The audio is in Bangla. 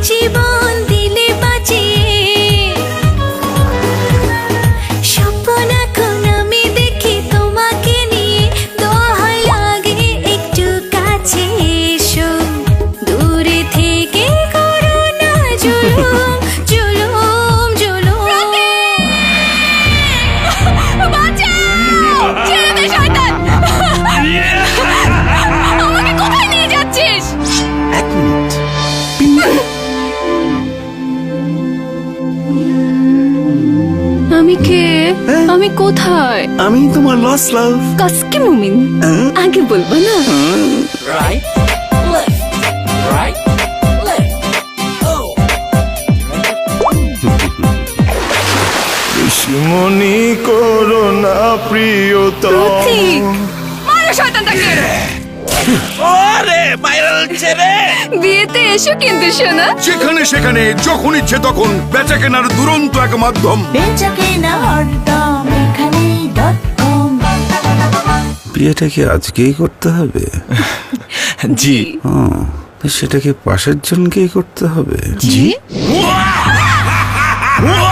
জীবন দিলে বাঁচিয়ে স্বপ্ন এখন আমি দেখি তোমাকে নিয়ে দোহাই লাগে একটু কাছে এসো দূরে থেকে করো না জুলুম জুলুম জুলুম বাঁচাও ছেড়ে দে শয়তান আমাকে কোথায় নিয়ে যাচ্ছিস এক মিনিট। আমি কে আমি কোথায় আমি তোমার লস লাভ। কাসকে মুমিন আগে বলবো না Right, left, right, left. Oh. দুশ্মনী করো না প্রিয়তম। প্রতীক মারো শয়তানটাকে ওরে ভাইরাল ছেড়ে বিয়েতে এসো কিন্তু শোনা যেখানে সেখানে যখন ইচ্ছে তখন বেচা কেনার দুরন্ত এক মাধ্যম। বিয়েটা কি আজকেই করতে হবে? জি সেটা কি পাশের জনকেই করতে হবে? জি ওয়া!